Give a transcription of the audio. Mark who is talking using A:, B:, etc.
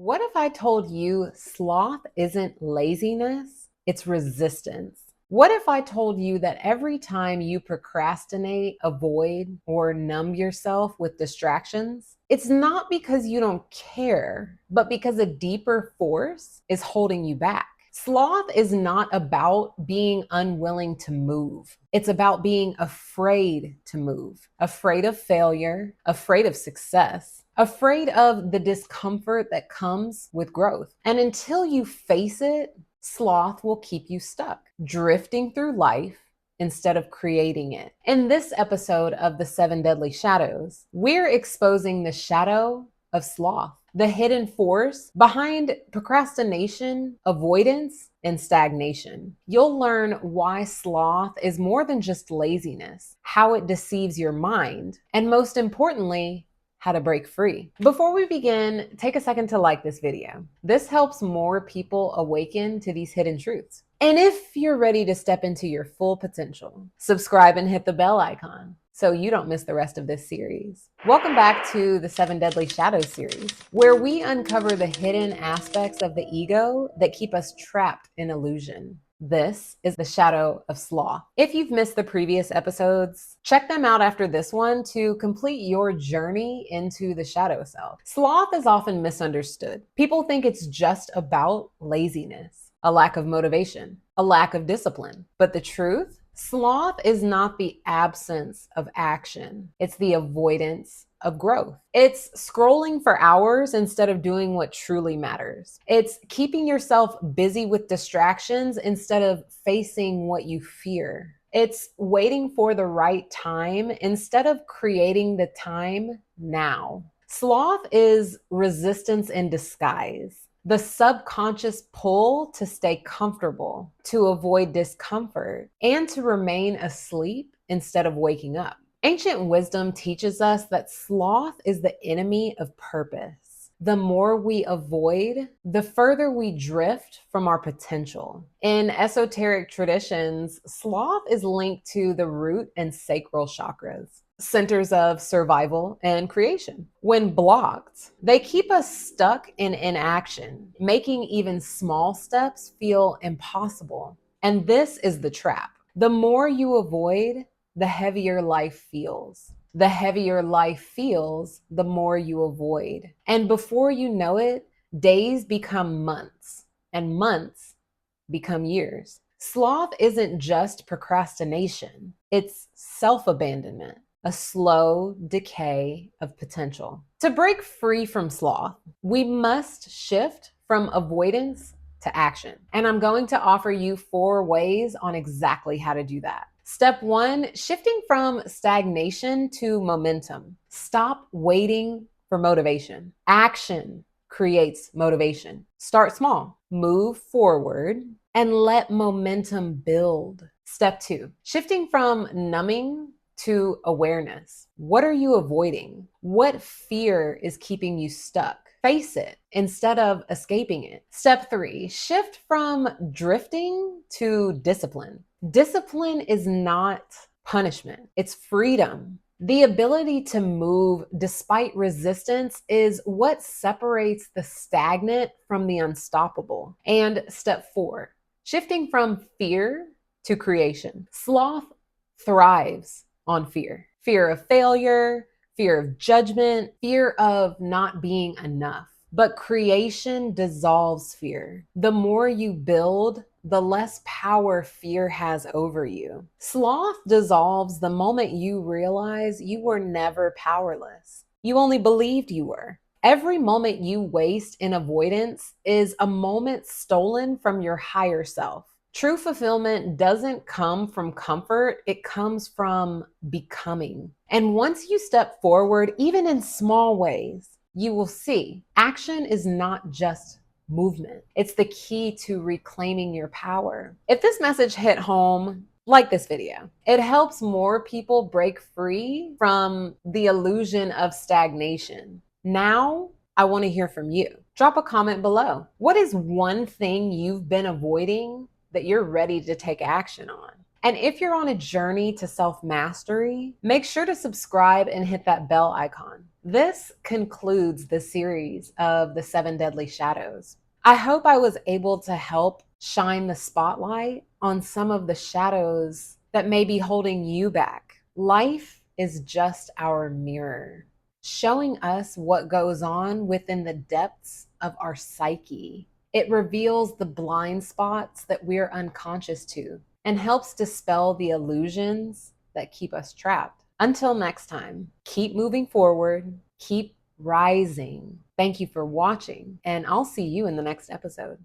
A: What if I told you sloth isn't laziness, it's resistance? What if I told you that every time you procrastinate, avoid, or numb yourself with distractions, it's not because you don't care, but because a deeper force is holding you back? Sloth is not about being unwilling to move. It's about being afraid to move, afraid of failure, afraid of success, afraid of the discomfort that comes with growth. And until you face it, sloth will keep you stuck, drifting through life instead of creating it. In this episode of The Seven Deadly Shadows, we're exposing the shadow of sloth, the hidden force behind procrastination, avoidance, and stagnation. You'll learn why sloth is more than just laziness, how it deceives your mind, and most importantly, how to break free. Before we begin, take a second to like this video. This helps more people awaken to these hidden truths. And if you're ready to step into your full potential, subscribe and hit the bell icon so you don't miss the rest of this series. Welcome back to the Seven Deadly Shadows series, where we uncover the hidden aspects of the ego that keep us trapped in illusion. This is the shadow of sloth. If you've missed the previous episodes, check them out after this one to complete your journey into the shadow self. Sloth is often misunderstood. People think it's just about laziness, a lack of motivation, a lack of discipline. But the truth? Sloth is not the absence of action. It's the avoidance of growth. It's scrolling for hours instead of doing what truly matters. It's keeping yourself busy with distractions instead of facing what you fear. It's waiting for the right time instead of creating the time now. Sloth is resistance in disguise. The subconscious pull to stay comfortable, to avoid discomfort, and to remain asleep instead of waking up. Ancient wisdom teaches us that sloth is the enemy of purpose. The more we avoid, the further we drift from our potential. In esoteric traditions, sloth is linked to the root and sacral chakras, centers of survival and creation. When blocked, they keep us stuck in inaction, making even small steps feel impossible. And this is the trap. The more you avoid, the heavier life feels. The heavier life feels, the more you avoid. And before you know it, days become months, and months become years. Sloth isn't just procrastination, it's self-abandonment, a slow decay of potential. To break free from sloth, we must shift from avoidance to action. And I'm going to offer you 4 ways on exactly how to do that. Step 1, shifting from stagnation to momentum. Stop waiting for motivation. Action creates motivation. Start small, move forward, and let momentum build. Step 2, shifting from numbing to awareness. What are you avoiding? What fear is keeping you stuck? Face it instead of escaping it. Step 3, shift from drifting to discipline. Discipline is not punishment, it's freedom. The ability to move despite resistance is what separates the stagnant from the unstoppable. And step 4, shifting from fear to creation. Sloth thrives on fear. Fear of failure, fear of judgment, fear of not being enough. But creation dissolves fear. The more you build, the less power fear has over you. Sloth dissolves the moment you realize you were never powerless. You only believed you were. Every moment you waste in avoidance is a moment stolen from your higher self. True fulfillment doesn't come from comfort, it comes from becoming. And once you step forward, even in small ways, you will see action is not just movement. It's the key to reclaiming your power. If this message hit home, like this video. It helps more people break free from the illusion of stagnation. Now, I want to hear from you. Drop a comment below. What is one thing you've been avoiding that you're ready to take action on? And if you're on a journey to self-mastery, make sure to subscribe and hit that bell icon. This concludes the series of the seven deadly shadows. I hope I was able to help shine the spotlight on some of the shadows that may be holding you back. Life is just our mirror, showing us what goes on within the depths of our psyche. It reveals the blind spots that we're unconscious to and helps dispel the illusions that keep us trapped. Until next time, keep moving forward, keep rising. Thank you for watching, and I'll see you in the next episode.